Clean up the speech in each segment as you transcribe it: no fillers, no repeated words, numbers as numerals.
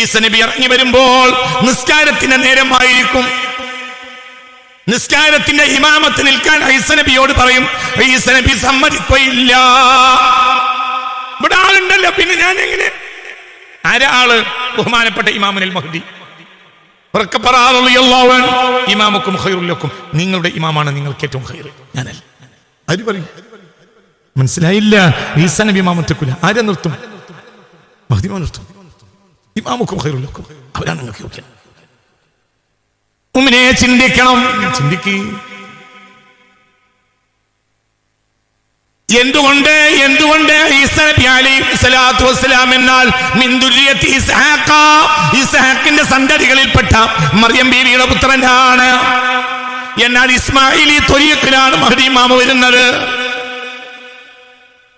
ഈസാ നബി ഇറങ്ങി വരുമ്പോൾ നിസ്കാരത്തിന്റെ നേരമായിരിക്കും. നിസ്കാരത്തിന്റെ ഇമാമത്ത് നിൽക്കാൻ ഈസാ നബിയോട് പറയും. ഈസാ നബി സമ്മതിക്കുകയില്ല. ഇവിടെ ആളുണ്ടല്ലോ, പിന്നെ ഞാൻ എങ്ങനെ? ആരാള്? ബഹുമാനപ്പെട്ട ഇമാമുൽ മഹ്ദി. ഇമാമുക്കും ഖൈറുൽ ലക്കും, നിങ്ങളുടെ ഇമാമാണ് നിങ്ങൾക്ക് ഏറ്റവും ഖൈർ, ഞാനല്ല. ആര് പറയും? മനസ്സിലായില്ല. ഈസാ നബി ഇമാമത്തെക്കൂല. ആരെ നിർത്തും? മഹ്ദി നിർത്തും. ഇമാമുക്കും ഖൈറുൽ ലക്കും, അവരാണ് നിങ്ങൾക്ക് യോഗ്യൻ. മുഅ്മിനേ, ചിന്തിക്കണം. ചിന്തിക്ക്. എന്തുകൊണ്ട് ഈസാ നബി അലൈഹി സ്വലാത്തു വസ്സലാം എന്നാൽ മിൻ ദുർരിയത്തി ഇസ്ഹാഖ, ഇസ്ഹാഖിന്റെ സന്തതികളിൽപ്പെട്ട മറിയം ബീവിയുടെ പുത്രനാണ്. എന്നാൽ ഇസ്മായിലി ത്വരീഖിലാണ് മഹ്ദി ഇമാം വരുന്നത്.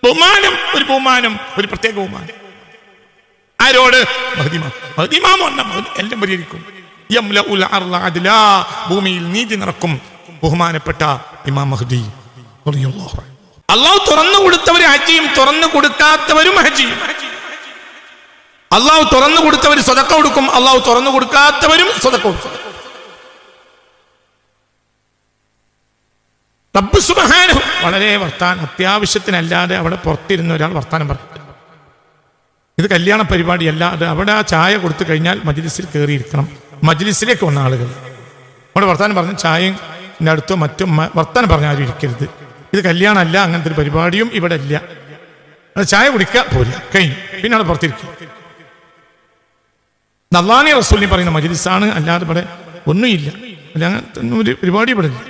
ബഹുമാനം, ഒരു പ്രത്യേക ബഹുമാനം. ആരോട്? മഹ്ദി ഇമാം. മഹ്ദി ഇമാം വന്നാൽ എല്ലാം പരിഹരിക്കും. യംലഉൽ അർള അദ്ലാ, ഭൂമിയിൽ നീതി നിറക്കും ബഹുമാനപ്പെട്ട ഇമാം മഹ്ദി റളിയല്ലാഹു അൻഹു. അള്ളാഹു തുറന്നു കൊടുത്തവർ ഹജ്ജിയും തുറന്നു കൊടുക്കാത്തവരും ഹജ്ജിയും. അള്ളാഹു തുറന്നു കൊടുത്തവർ സ്വതക്ക കൊടുക്കും, അള്ളാഹു തുറന്നു കൊടുക്കാത്തവരും സ്വതക്ക കൊടുക്കും. റബ്ബ് സുബ്ഹാനഹു വളരെ അത്യാവശ്യത്തിനല്ലാതെ അവിടെ പുറത്തിരുന്ന ഒരാൾ വർത്താനം പറയും. ഇത് കല്യാണ പരിപാടിയല്ല. അത് അവിടെ ആ ചായ കൊടുത്തു കഴിഞ്ഞാൽ മജ്ലിസിൽ കയറിയിരിക്കണം. മജ്ലിസിലേക്ക് വന്ന ആളുകൾ അവിടെ വർത്താനം പറഞ്ഞ് ചായയും അടുത്തോ മറ്റോ വർത്താനം പറഞ്ഞ ആരും ഇരിക്കരുത്. ഇത് കല്യാണമല്ല, അങ്ങനത്തെ ഒരു പരിപാടിയും ഇവിടെ ഇല്ല. അത് ചായ കുടിക്കുക പോരാ, കഴിഞ്ഞു. പിന്നെ അവിടെ പുറത്തിരിക്കുക. അല്ലാഹുവിന്റെ റസൂലിനെ പറയുന്ന മജ്ലിസാണ്, അല്ലാതെ ഇവിടെ ഒന്നുമില്ല. അങ്ങനത്തെ ഒരു പരിപാടി ഇവിടെ ഇല്ല.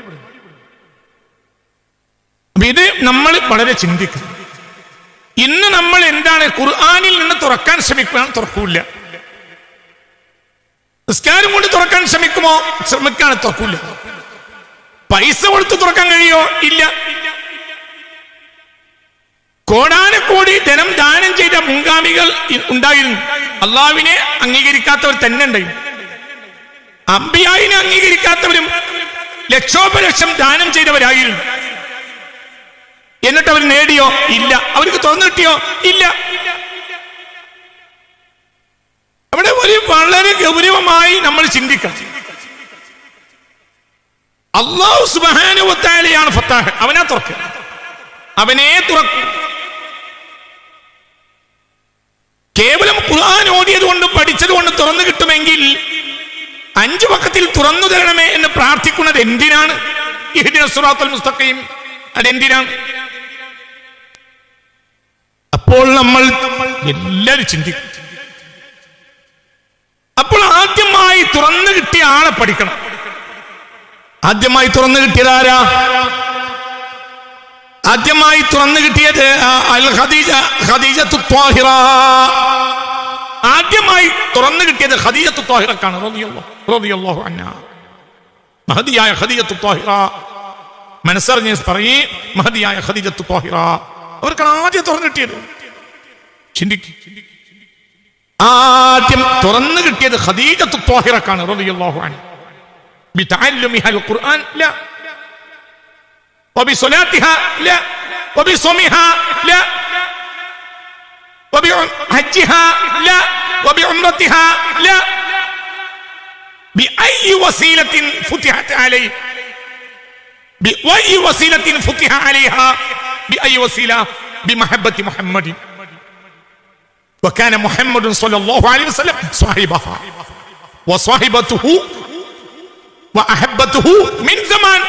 അപ്പൊ ഇത് നമ്മൾ വളരെ ചിന്തിക്കണം. ഇന്ന് നമ്മൾ എന്താണ് ഖുർആനിൽ നിന്ന് തുറക്കാൻ ശ്രമിക്കുകയാണ്, തുറക്കൂല. നിസ്കാരം കൊണ്ട് തുറക്കാൻ ശ്രമിക്കാണ്, തുറക്കൂല. പൈസ കൊടുത്ത് തുറക്കാൻ കഴിയോ? ഇല്ല. കോടാനക്കോടി ധനം ദാനം ചെയ്ത മുൻഗാമികൾ ഉണ്ടായിരുന്നു. അള്ളാഹുവിനെ അംഗീകരിക്കാത്തവർ തന്നെ ഉണ്ടായിരുന്നു. അംബിയായിനെ അംഗീകരിക്കാത്തവരും ലക്ഷോപലക്ഷം ദാനം ചെയ്തവരായിരുന്നു. എന്നിട്ട് അവർ നേടിയോ? ഇല്ല. അവർക്ക് തുറന്നു കിട്ടിയോ? ഇല്ല. അവിടെ ഒരു വളരെ ഗൗരവമായി നമ്മൾ ചിന്തിക്കണം. അല്ലാഹു സുബ്ഹാനഹു വ തആലയാണ് ഫത്താഹ്. അവനാ തുറക്കുക, അവനേ തുറക്കും. കേവലം ഖുർആൻ ഓതിയത് കൊണ്ട് പഠിച്ചത് കൊണ്ട് തുറന്നു കിട്ടുമെങ്കിൽ 5 വഖത്തിൽ തുറന്നു തരണമേ എന്ന് പ്രാർത്ഥിക്കുന്നത് എന്തിനാണ്? ഇഹ്ദിനസ് സിറാത്തൽ മുസ്തഖീം, അതെന്തിനാണ്? അപ്പോൾ നമ്മൾ എല്ലാവരും ചിന്തിക്കും. അപ്പോൾ ആദ്യമായി തുറന്നു കിട്ടിയ ആളെ പഠിക്കണം. ആദ്യമായി തുറന്നു കിട്ടിയത് ആരാ? ആദ്യമായി തുറന്നു കിട്ടിയത് ഖദീജത്തു ത്വാഹിറ. ആദ്യമായി തുറന്നു കിട്ടിയത് ഖദീജത്തു ത്വാഹിറക്കാണ് റളിയല്ലാഹു അൻഹാ. മഹദിയായ ഖദീജത്തു ത്വാഹിറ, മനസ്സറിഞ്ഞ് പറയേ, മഹദിയായ ഖദീജത്തു ത്വാഹിറ അവർക്കാണ് ആദ്യം തുറന്നു കിട്ടിയത്. ചിന്തിക്ക്. ആദ്യം തുറന്നു കിട്ടിയത് ഖദീജത്തു ത്വാഹിറക്കാണ് റളിയല്ലാഹു അൻഹ. ബിതഅല്ലുമിഹാ അൽ-ഖുർആൻ ലാ, وبصلاتها لا، وبصومها لا، وبحجها لا، وبعمرتها لا. بأي وسيلة فتحت عليه، بأي وسيلة فتح عليها، بأي وسيلة؟ بمحبة محمد. وكان محمد صلى الله عليه وسلم صاحبها وصاحبته وأحبته من زمان.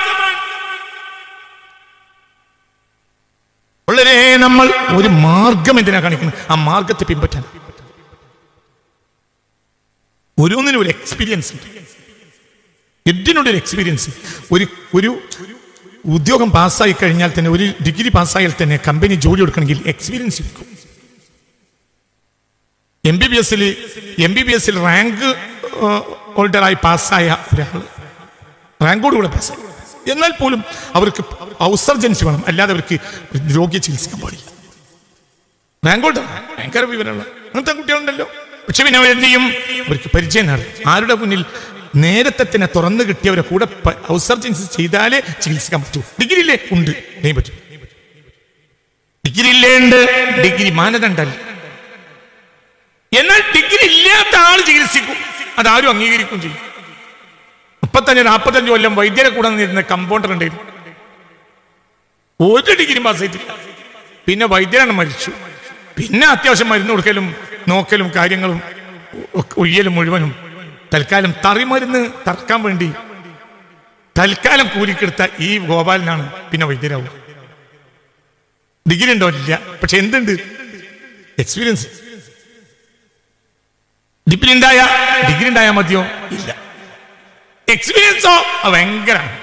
വളരെ നമ്മൾ ഒരു മാർഗം എന്തിനാ കാണിക്കുന്നത്? ആ മാർഗത്തെ പിൻപറ്റാൻ. ഓരോന്നിനും ഒരു എക്സ്പീരിയൻസ്, എന്തിനൊരു എക്സ്പീരിയൻസ്. ഒരു ഉദ്യോഗം പാസ്സായി കഴിഞ്ഞാൽ തന്നെ, ഒരു ഡിഗ്രി പാസ്സായാൽ തന്നെ കമ്പനി ജോലി കൊടുക്കണമെങ്കിൽ എക്സ്പീരിയൻസ് എടുക്കും. MBBS റാങ്ക് ഹോൾഡറായി പാസ്സായ ഒരാൾ, റാങ്കോടുകൂടെ പാസ്സായി, എന്നാൽ പോലും അവർക്ക് ഔസർജൻസി വേണം, അല്ലാതെ അവർക്ക് രോഗിയെ ചികിത്സിക്കാൻ പാടില്ല. റാങ്ക് ഹോൾഡർ ഭയങ്കര വിവരമുള്ള അങ്ങനത്തെ കുട്ടികളുണ്ടല്ലോ. പക്ഷെ പിന്നെ അവരെന്ത് ചെയ്യും? അവർക്ക് പരിചയം ആരുടെ മുന്നിൽ? നേരത്തെ തന്നെ തുറന്നു കിട്ടിയവരെ കൂടെ ഔസർജൻസി ചെയ്താലേ ചികിത്സിക്കാൻ പറ്റൂ. ഡിഗ്രി ഇല്ലേ? ഉണ്ട്, പറ്റും. ഡിഗ്രി ഇല്ലേ? ഉണ്ട്. ഡിഗ്രി മാനദണ്ഡല്ല. എന്നാൽ ഡിഗ്രി ഇല്ലാത്ത ആൾ ചികിത്സിക്കും, അതാരും അംഗീകരിക്കും ചെയ്യും. 35-45 കൊല്ലം വൈദ്യരെ കൂടെ നിന്നിരുന്ന കമ്പൗണ്ടർ ഉണ്ടായിരുന്നു, ഒരു ഡിഗ്രി പാസ് ചെയ്തില്ല. പിന്നെ വൈദ്യരാണ് മരിച്ചു. പിന്നെ അത്യാവശ്യം മരുന്ന് കൊടുക്കലും നോക്കലും കാര്യങ്ങളും ഒയ്യലും മുഴുവനും തൽക്കാലം തറിമരുന്ന് തറക്കാൻ വേണ്ടി തൽക്കാലം കൂലിക്കെടുത്ത ഈ ഗോപാലനാണ് പിന്നെ വൈദ്യരാവുക. ഡിഗ്രി ഉണ്ടോ? ഇല്ല. പക്ഷെ എന്തുണ്ട്? എക്സ്പീരിയൻസ്. ഡിഗ്രി ഉണ്ടായാൽ മതിയോ? ഇല്ല. എക്സ്പീരിയൻസോ ഭയങ്കരമാണ്.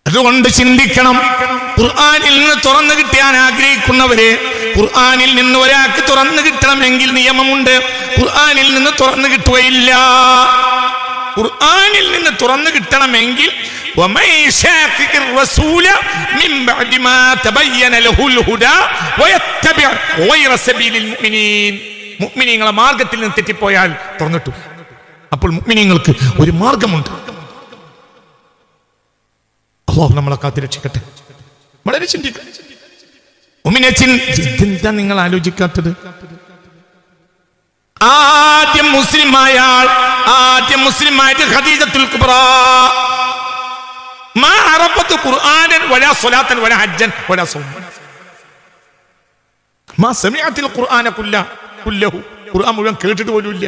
അതുകൊണ്ട് ചിന്തിക്കണം. ഖുർആനിൽ നിന്ന് തുറന്നു കിട്ടാൻ ആഗ്രഹിക്കുന്നവര്, ഖുർആനിൽ നിന്ന് ഒരാൾക്ക് തുറന്നു കിട്ടണമെങ്കിൽ നിയമമുണ്ട്. ഖുർആനിൽ നിന്ന് തുറന്നു കിട്ടുകയില്ല. ഖുർആനിൽ നിന്ന് തുറന്നു കിട്ടണമെങ്കിൽ മുഅ്മിനീങ്ങളെ മാർഗത്തിൽ നിന്ന് തെറ്റിപ്പോയാൽ തുറന്നിട്ടു. അപ്പോൾ മുഅ്മിനീങ്ങൾക്ക് ഒരു മാർഗമുണ്ട്. അല്ലാഹു നമ്മളെ കാത്തുരക്ഷിക്കട്ടെ. വളരെ ചിന്തിക്കുക. ഇതെന്താ നിങ്ങൾ ആലോചിക്കാത്തത്? ആദ്യം മുസ്ലിമായിട്ട് ഖദീജത്തുൽ കുബ്ര മാ അറഫത്ത് ഖുർആനൻ വലാ സ്വലാത്തൻ വലാ ഹജ്ജൻ വലാ സൗമൻ മാ സമിഅത്തിൽ ഖുർആന കുല്ലഹു. ഖുർആൻ മുഴുവൻ കേട്ടിട്ട് പോലും ഇല്ല.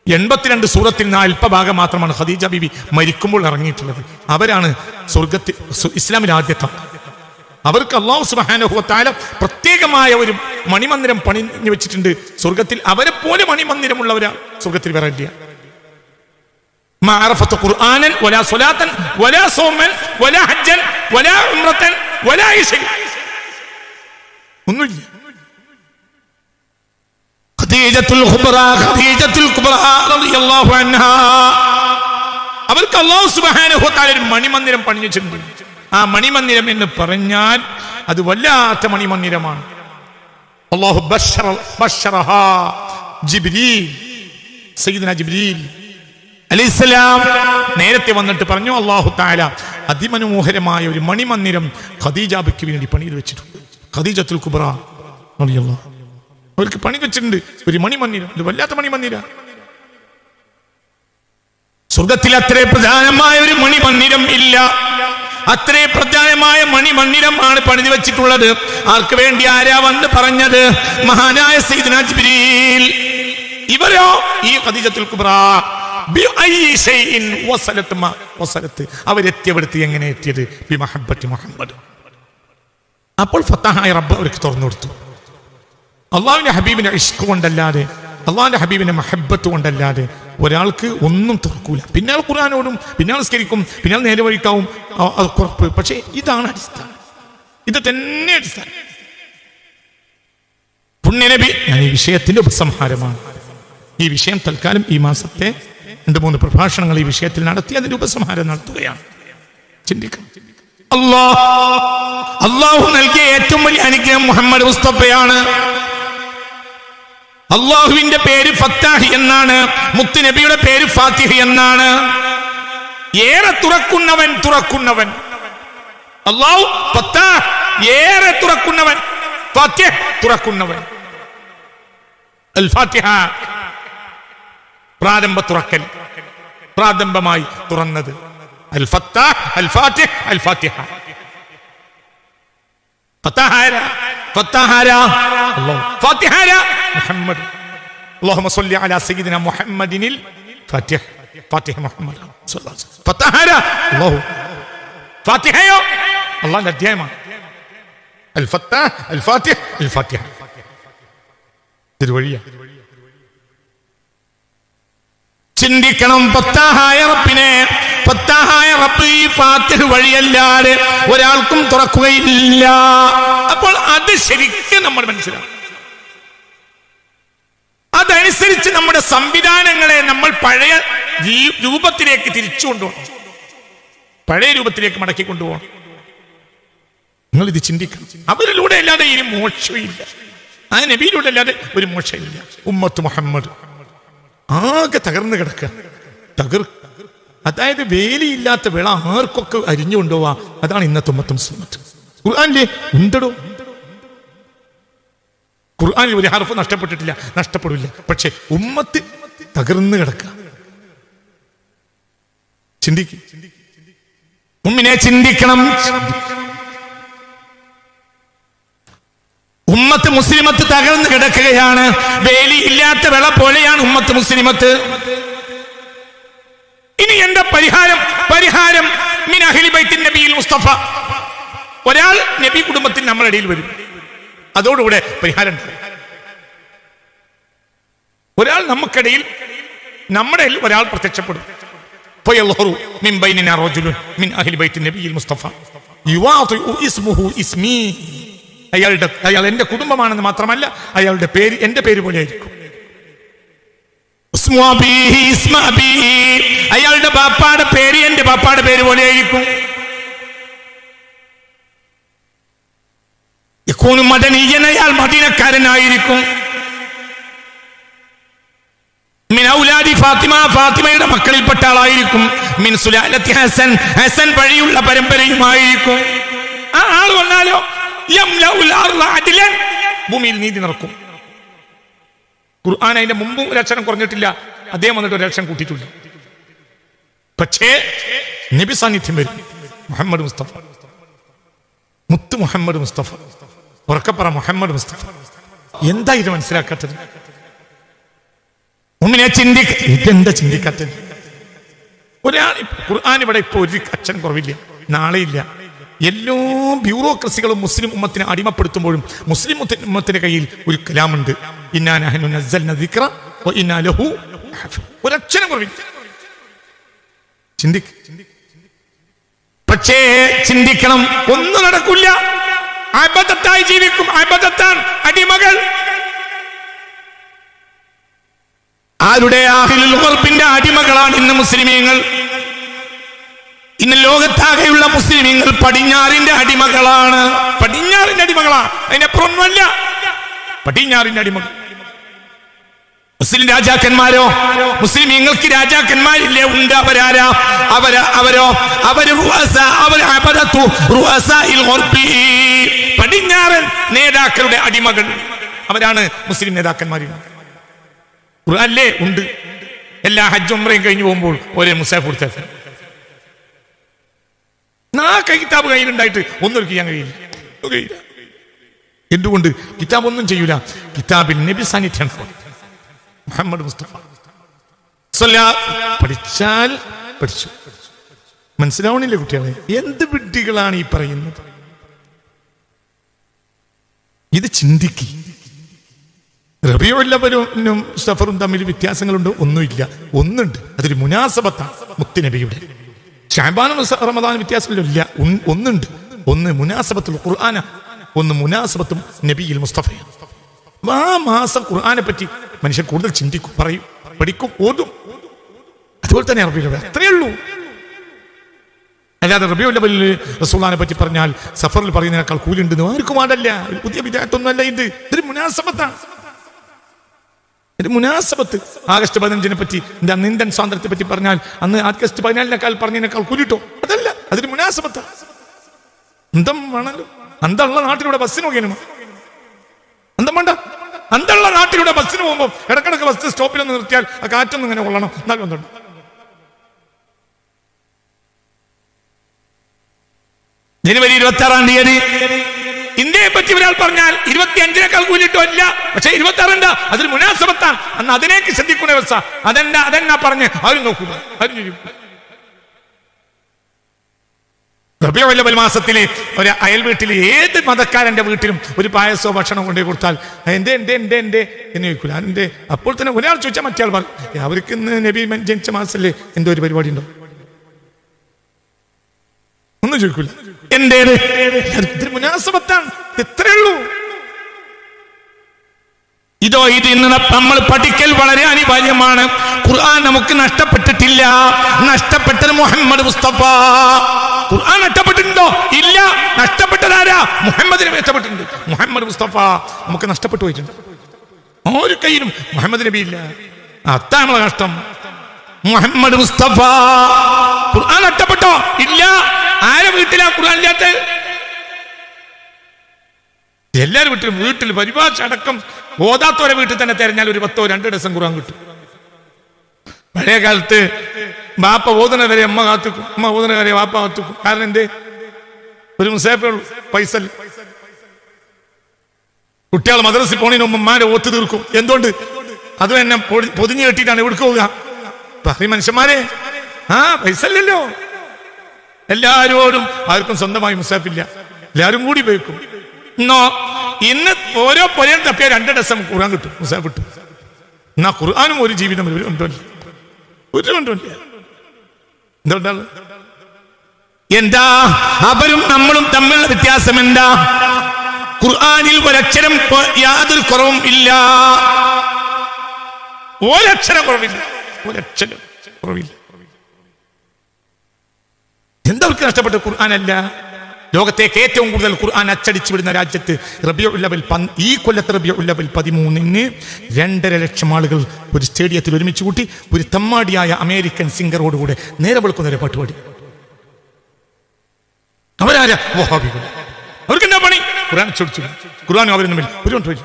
82 സൂറത്തിൽ അല്പഭാഗം മാത്രമാണ് ഖദീജ ബീബി മരിക്കുമ്പോൾ ഇറങ്ങിയിട്ടുള്ളത്. അവരാണ് സ്വർഗത്തിൽ ഇസ്ലാമിൽ ആദ്യത്തെ. അവർക്ക് അല്ലാഹു സുബ്ഹാനഹു വ തആല പ്രത്യേകമായ ഒരു മണിമന്ദിരം പണിഞ്ഞു വെച്ചിട്ടുണ്ട് സ്വർഗത്തിൽ. അവരെ പോലെ മണിമന്ദിരമുള്ളവരാ സ്വർഗത്തിൽ വേറെ ഇല്ല. മാ അറഫത്ത് ഖുർആനൻ വലാ സ്വലാത്തൻ വലാ സൗമൻ വലാ ഹജ്ജൻ വലാ ഉംറതൻ വലാ ഇശൈ, ഒന്നുമില്ല. ഖദീജത്തുൽ കുബ്ര റളിയല്ലാഹു അൻഹാ, അവർക്ക് അല്ലാഹു സുബ്ഹാനഹു വ തആല ഒരു മണിമന്ദിരം പണിഞ്ഞു വെച്ചിട്ടുണ്ട്. ആ മണിമന്ദിരം എന്ന് പറഞ്ഞാൽ അത് വല്ലാത്ത മണിമന്ദിരമാണ്. അല്ലാഹു ബശറഹാ ജിബ്രീൽ, സയ്യിദുനാ ജിബ്രീൽ അലൈഹിസ്സലാം നേരത്തെ വന്നിട്ട് പറഞ്ഞു, അല്ലാഹു തആല അതിമനോഹരമായ ഒരു മണിമന്ദിരം ഖദീജയ്ക്ക് വേണ്ടി പണിയിൽ വെച്ചിട്ടുണ്ട്. ഖദീജത്തുൽ കുബ്ര റളിയല്ലാഹു, അവർക്ക് പണി വെച്ചിട്ടുണ്ട് ഒരു മണിമന്ദിരം. ഇത് വല്ലാത്ത മണിമന്ദിരം. സ്വർഗത്തിൽ അത്രേ പ്രധാനമായ ഒരു മണിമന്ദിരം ഇല്ല. അത്രേ പ്രധാനമായ മണിമന്ദിരമാണ് പണിത് വെച്ചിട്ടുള്ളത്. ആർക്ക് വേണ്ടി? ആരാ വന്ന് പറഞ്ഞത്? മഹാനായ സയ്യിദുനാ ജിബ്രീൽ. ഇവരോ ഈ ഖദീജത്തുൽ കുബ്ര അവരെത്തിയവിടുത്ത് എങ്ങനെ എത്തിയത്? ബി മഹബ്ബത്തി മുഹമ്മദ്. അപ്പോൾ ഫത്താഹായ റബ്ബ് അവർക്ക് തുറന്നു കൊടുത്തു. അള്ളാഹുവിന്റെ ഹബീബിന്റെ ഇഷ്ക് കൊണ്ടല്ലാതെ, അള്ളാഹിന്റെ ഹബീബിന്റെ മഹബ്ബത്ത് കൊണ്ടല്ലാതെ ഒരാൾക്ക് ഒന്നും തുറക്കൂല. പിന്നെ ആൾ ഖുർആനോടും, പിന്നെ ആൾ സ്കരിക്കും, പിന്നെ ആൾ നേരെ വഴിക്കാവും, അത് കുറപ്പ്. പക്ഷേ ഇതാണ് അടിസ്ഥാനം, ഇത് തന്നെ അടിസ്ഥാനം. പുണ്യനബി, ഞാൻ ഈ വിഷയത്തിന്റെ ഉപസംഹാരമാണ്. ഈ വിഷയം തൽക്കാലം ഈ മാസത്തെ 2-3 പ്രഭാഷണങ്ങൾ ഈ വിഷയത്തിൽ നടത്തി അതിന്റെ ഉപസംഹാരം നടത്തുകയാണ്. ചിന്തിക്കണം. അള്ളാഹു നൽകിയ ഏറ്റവും വലിയ അനുഗ്രഹം മുഹമ്മദ് മുസ്തഫയാണ്. അള്ളാഹുവിന്റെ പേര് ഫത്താഹ് എന്നാണ്, മുത്തുനബിയുടെ പേര് ഫാത്തിഹ് എന്നാണ്. ഏറെ തുറക്കുന്നവൻ അള്ളാഹു ഫത്താഹ്, ഏറെ തുറക്കുന്നവൻ. ഫാത്തിഹ്, തുറക്കുന്നവൻ. അൽ ഫാത്തിഹ, പ്രാരംഭ തുറക്കൽ, പ്രാരംഭമായി തുറന്നത്. അൽ ഫത്താഹ്, അൽ ഫാത്തിഹ്, അൽ ഫാത്തിഹ. ഫാത്തിഹ മുഹമ്മദ്. അല്ലാഹുമ്മ സ്വല്ലി അലാ സയ്യിദിനാ മുഹമ്മദിനിൽ ഫാത്തിഹ. ഫാത്തിഹ മുഹമ്മദ് സ്വല്ലല്ലാഹു അലൈഹി വസല്ലം. ഫത്താഹ അല്ലാഹു. ഫാത്തിഹയോ അല്ലാഹുവിന്റെ അധ്യായമാണ്. അൽ ഫത്താഹ്, അൽ ഫാത്തിഹ്, അൽ ഫാത്തിഹ. ഇതൊരു വഴിയാ. ചിന്തിക്കണം. ഫത്താഹായ റബ്ബിനെ, ഫത്താഹായ റബ്ബ് ഈ ഫാത്തിഹ് വഴിയല്ലാതെ ഒരാൾക്കും തുറക്കുകയില്ല. അപ്പോൾ അത് ശരിക്കും നമ്മൾ മനസ്സിലാക്കും. അതനുസരിച്ച് നമ്മുടെ സംവിധാനങ്ങളെ നമ്മൾ പഴയ രൂപത്തിലേക്ക് തിരിച്ചു കൊണ്ടുപോകണം, പഴയ രൂപത്തിലേക്ക് മടക്കി കൊണ്ടുപോകണം. നിങ്ങൾ ഇത് ചിന്തിക്കണം. അവരിലൂടെ അല്ലാതെ ഇനി മോക്ഷമില്ല, ആ നബിയിലൂടെ അല്ലാതെ ഒരു മോക്ഷമില്ല. ഉമ്മത്ത് മുഹമ്മദ് ആകെ തകർന്നു കിടക്കുക. അതായത് വേലിയില്ലാത്ത വിള ആർക്കൊക്കെ അരിഞ്ഞു കൊണ്ടുപോവാ. അതാണ് ഇന്നത്തെ ഉമ്മത്തും സുന്നത്ത്. ഖുർആനിലെ ഉണ്ടോ? ഖുർആനിൽ ഒരു ഹർഫ് നഷ്ടപ്പെട്ടിട്ടില്ല, നഷ്ടപ്പെടില്ല. പക്ഷെ ഉമ്മത്ത് തകർന്നു കിടക്കുക. ഉമ്മിനെ ചിന്തിക്കണം. ഉമ്മത്ത് മുസ്ലിമത്ത് തകർന്നു കിടക്കുകയാണ്. വേലി ഇല്ലാത്ത വെള പോലെയാണ് ഉമ്മത്ത് മുസ്ലിമത്ത്. ഇനി എന്താ പരിഹാരം മിൻ അഹ്ലി ബൈത്തിൻ നബിയിൽ മുസ്തഫ. ഒരാൾ നബി കുടുംബത്തിൽ നമ്മുടെ ഇടയിൽ വരും, അതോടുകൂടെ പരിഹാരം. ഒരാൾ നമുക്കിടയിൽ, നമ്മുടെ ഒരാൾ പ്രത്യക്ഷപ്പെടും. മിൻ ബൈനിനാ റജുലുൻ മിൻ അഹ്ലി ബൈത്തിൻ നബിയിൽ മുസ്തഫ യുവാതിഉ ഇസ്മുഹു ഇസ്മി. അയാൾ എന്റെ കുടുംബമാണെന്ന് മാത്രമല്ല, അയാളുടെ പേര് എന്റെ പേര് പോലെ ആയിരിക്കും. അയാളുടെ ബാപ്പാടെ പേര് എന്റെ ബാപ്പാടെ പേര് പോലെ ആയിരിക്കും. മദനിയൻ, അയാൾ മദീനക്കാരനായിരിക്കും. മിൻ ഔലാദി ഫാത്തിമ, ഫാത്തിമയുടെ മക്കളിൽപ്പെട്ട ആളായിരിക്കും. മിൻ സുലാലത്തി ഹസൻ, ഹസൻ വഴിയുള്ള പരമ്പരയുമായിരിക്കും. ആ ആൾ വന്നാലോ ഭൂമിയിൽ നീതി നടക്കും. ഖുർആൻ അതിന്റെ മുമ്പും ഒരു അക്ഷരം കുറഞ്ഞിട്ടില്ല, അദ്ദേഹം വന്നിട്ട് ഒരു അക്ഷരം കൂട്ടിയിട്ടില്ല. പക്ഷേ നബി സാന്നിധ്യം വരും. മുഹമ്മദ് മുസ്തഫ, മുത്ത് മുഹമ്മദ് മുസ്തഫ, ഉറക്കപ്പറ മുഹമ്മദ് മുസ്തഫ. എന്താ ഇത് മനസ്സിലാക്കാത്തത്? ഇതെന്താ ചിന്തിക്കാത്തത്? ഒരാൾ ഖുർആൻ ഇവിടെ ഇപ്പൊ ഒരു അക്ഷരം കുറവില്ല, നാളെ ഇല്ല. എല്ലാ ബ്യൂറോക്രസികളും മുസ്ലിം ഉമ്മത്തിനെ അടിമപ്പെടുത്തുമ്പോഴും മുസ്ലിം ഉമ്മത്തിന്റെ കയ്യിൽ ഒരു കലാമുണ്ട്. ഇന്നാ നഹ്നു നസ്സൽനാ ദിക്റ വ ഇന്നാ ലഹു ലഹാഫിദൂൻ. ഒരക്ഷരം കുറവില്ല. പക്ഷേ ചിന്തിക്കണം, ഒന്നും നടക്കില്ല. അബദ്ധത്തായി ജീവിക്കും. അബദ്ധത്താണ് അടിമകൾ. ആരുടെ? അഹ്ലുൽ ഖുർബിന്റെ അടിമകളാണ് ഇന്ന് മുസ്ലിമീങ്ങൾ. ഇന്ന് ലോകത്താകെയുള്ള മുസ്ലിമീങ്ങൾ പടിഞ്ഞാറിന്റെ അടിമകളാണ്. പടിഞ്ഞാറിന്റെ അടിമകളാണ്, അതിനപ്പുറമൊന്നുമല്ല. പടിഞ്ഞാറിന്റെ അടിമകൾ. മുസ്ലിം രാജാക്കന്മാരോ? മുസ്ലിമീങ്ങൾക്ക് രാജാക്കന്മാരില്ലേ? ഉണ്ട്. അവരാരാ? പടിഞ്ഞാറൻ നേതാക്കളുടെ അടിമകൾ. അവരാണ് മുസ്ലിം നേതാക്കന്മാർ. അല്ലേ? ഉണ്ട്. എല്ലാ ഹജ്ജ് ഉംറയും കഴിഞ്ഞു പോകുമ്പോൾ ഒരേ മുസാഫ് കൊടുത്ത കിതാബ് കയ്യിലുണ്ടായിട്ട് ഒന്നും ചെയ്യാൻ കഴിയില്ല. എന്തുകൊണ്ട്? കിതാബ് ഒന്നും ചെയ്യൂല. കിതാബിൽ നബി സാന്നിധ്യം മുഹമ്മദ് മുസ്തഫ പഠിച്ചാൽ പഠിച്ചു. മനസ്സിലാവണില്ലേ കുട്ടികളെ? എന്ത് വിഡ്ഢികളാണ് ഈ പറയുന്നത്? ഇത് ചിന്തിക്ക്. റബീഉൽ അവ്വലും സഫറും തമ്മിൽ വ്യത്യാസങ്ങളുണ്ട്? ഒന്നുമില്ല. ഒന്നുണ്ട്, അതൊരു മുനാസബത്താണ്. മുത്തുനബിയുടെ ശഅബാനും റമദാനും വ്യത്യാസമില്ല. ഒന്നുണ്ട്. ഒന്ന് മുനാസബത്തുൽ ഖുർആന, ഒന്ന് മുനാസബത്തും നബിയിൽ മുസ്തഫയാണ്. ആ മാസം ഖുർആനെ പറ്റി മനുഷ്യൻ കൂടുതൽ ചിന്തിക്കും, പറയും, പഠിക്കും, ഓതും. അതുപോലെ തന്നെ റബീഉൽ അവ്വൽ. അത്രയേ ഉള്ളൂ. അല്ലാതെ റബീഉൽ അവ്വലിൽ റസൂലുള്ളാഹിനെ പറ്റി പറഞ്ഞാൽ സഫറിൽ പറയുന്നതിനേക്കാൾ കൂലിയുണ്ടെന്ന് ആർക്കും പാടല്ല. പുതിയ വിദഅത്തൊന്നുമല്ല ഇത്. ഇതൊരു മുനാസബത്താണ്. ഒരു മുനാസബത്ത്. ആഗസ്റ്റ് 15 പറ്റി, അന്ന് ഇന്ത്യൻ സ്വാതന്ത്ര്യത്തെ പറ്റി പറഞ്ഞാൽ അന്ന് ആഗസ്റ്റ് 14 പറഞ്ഞതിനേക്കാൾ കൂലിട്ടോ? അതല്ല, അതൊരു മുനാസബത്താണ്. അന്തം വേണല്ലോ. അന്തമുള്ള നാട്ടിലൂടെ ബസ്സിന് നോക്കിയാണ്. അന്തം വേണ്ട. അന്തമുള്ള നാട്ടിലൂടെ ബസ്സിന് പോകുമ്പോൾ ഇടക്കിടക്ക് ബസ് സ്റ്റോപ്പിലൊന്ന് നിർത്തിയാൽ ആ കാറ്റൊന്നും ഇങ്ങനെ കൊള്ളണം. എന്നാലും എന്തുണ്ട്? ജനുവരി 26-ാം തീയതി ഇന്ത്യയെ പറ്റി ഒരാൾ പറഞ്ഞാൽ 25-നേക്കാൾ കൂലിട്ടോ അല്ല, പക്ഷെ 26 അതൊരു മുനാസബത്താണ്. അന്ന് അതിനേക്ക് ശ്രദ്ധിക്കുന്ന വ്യവസ്ഥ. അതെന്നാ പറഞ്ഞ് ആരും നോക്കൂല, ആരും ചോദിക്കൂല. റബീഉൽ അവ്വൽ മാസത്തില് ഒരു അയൽ വീട്ടിൽ ഏത് മതക്കാരന്റെ വീട്ടിലും ഒരു പായസോ ഭക്ഷണം കൊണ്ടുപോയി കൊടുത്താൽ എന്റെ എന്ന് ചോദിക്കൂല. അതിന്റെ അപ്പോൾ തന്നെ ഒരാൾ ചോദിച്ചാൽ മറ്റേ ആൾ പറയും അവർക്ക് ഇന്ന് നബി ജനിച്ച മാസല്ലേ എന്തോ ഒരു പരിപാടി ഉണ്ടോ? ഒന്നും ചോദിക്കൂല. എന്തേത്? മുനാസബത്താണ്. എത്രയേ ഉള്ളൂ. ഇത് ഇന്ന് നമ്മൾ പഠിക്കൽ വളരെ അനിവാര്യമാണ്. ഖുർആൻ നമുക്ക് നഷ്ടപ്പെട്ടിട്ടില്ല. നഷ്ടപ്പെട്ടത് മുഹമ്മദ് മുസ്തഫ. ഖുർആൻ നഷ്ടപ്പെട്ടിട്ടുണ്ടോ? ഇല്ല. നഷ്ടപ്പെട്ടതാരാ? മുഹമ്മദിനെ നഷ്ടപ്പെട്ടിട്ടുണ്ട്. മുഹമ്മദ് മുസ്തഫ നമുക്ക് നഷ്ടപ്പെട്ടു പോയിട്ടുണ്ട്. ഒരു കയ്യിലും മുഹമ്മദ് നബി ഇല്ല. അതാണ് കഷ്ടം. മുഹമ്മദ് മുസ്തഫ. ഖുർആൻ നഷ്ടപ്പെട്ടോ? ഇല്ല. ആരെ വീട്ടിലാ ഖുർആൻ ഇല്ലാത്ത? എല്ലാവരും വീട്ടിൽ പരിഭാഷ അടക്കം ഓതാത്തോരെ വീട്ടിൽ തന്നെ തിരഞ്ഞാൽ ഒരു 10 2 ഡസൻ ഖുർആൻ കിട്ടും. പഴയ കാലത്ത് ബാപ്പ ഓതുന്ന വരെ അമ്മ കാത്തുക്കും, അമ്മ ഓതുന്ന വരെ വാപ്പ കാത്തുക്കും. കാരണം എന്തേ? ഒരു മുസാഫേ ഉള്ളൂ, പൈസ. കുട്ടികൾ മദ്രസയിൽ പോണതിന് മുമ്പ് ഉമ്മാരെ ഓത്ത് തീർക്കും. എന്തുകൊണ്ട്? അത് തന്നെ പൊതിഞ്ഞു കെട്ടിയിട്ടാണ് എവിടെ പോവുക. പറയും മനുഷ്യന്മാരെ, പൈസ ഇല്ലല്ലോ. എല്ലാവരോടും ആർക്കും സ്വന്തമായി മുസാഫില്ല, എല്ലാവരും കൂടി ഉപയോഗിക്കും. ഇന്ന് ഓരോ പൊരയും തപ്പിയ 2 ഡസൻ ഖുർആൻ കിട്ടും, മുസാഫ് കിട്ടും. എന്നാ ഖുർആനും ഒരു ജീവിതം ഒരു കൊണ്ടുമില്ല. എന്തുകൊണ്ടാണ്? എന്താ അവരും നമ്മളും തമ്മിലുള്ള വ്യത്യാസം എന്താ? ഖുർആനിൽ ഒരക്ഷരം യാതൊരു കുറവും ഇല്ല, ഒരക്ഷരം കുറവില്ല, ഒരക്ഷരം കുറവില്ല. എന്താ അവർക്ക് നഷ്ടപ്പെട്ട? ഖുർആനല്ല. ലോകത്തേക്ക് ഏറ്റവും കൂടുതൽ ഖുർആൻ അച്ചടിച്ചു വിടുന്ന രാജ്യത്ത് റബീഉൽ അവ്വൽ ഈ കൊല്ലത്തെ റബീഉൽ അവ്വൽ 13-ന് 2.5 ലക്ഷം ആളുകൾ ഒരു സ്റ്റേഡിയത്തിൽ ഒരുമിച്ച് കൂട്ടി ഒരു തമ്മാടിയായ അമേരിക്കൻ സിംഗറോടുകൂടെ നേരെ വെളുക്കുന്നവരെ പാട്ടുപാടി. അവരാരാ? വഹാബികൾ. അവർക്ക് എന്താ പണി? ഖുർആൻ അച്ചടിച്ചു. ഖുർആനും അവരും തമ്മിൽ ഒരു കൊണ്ടുപോയി.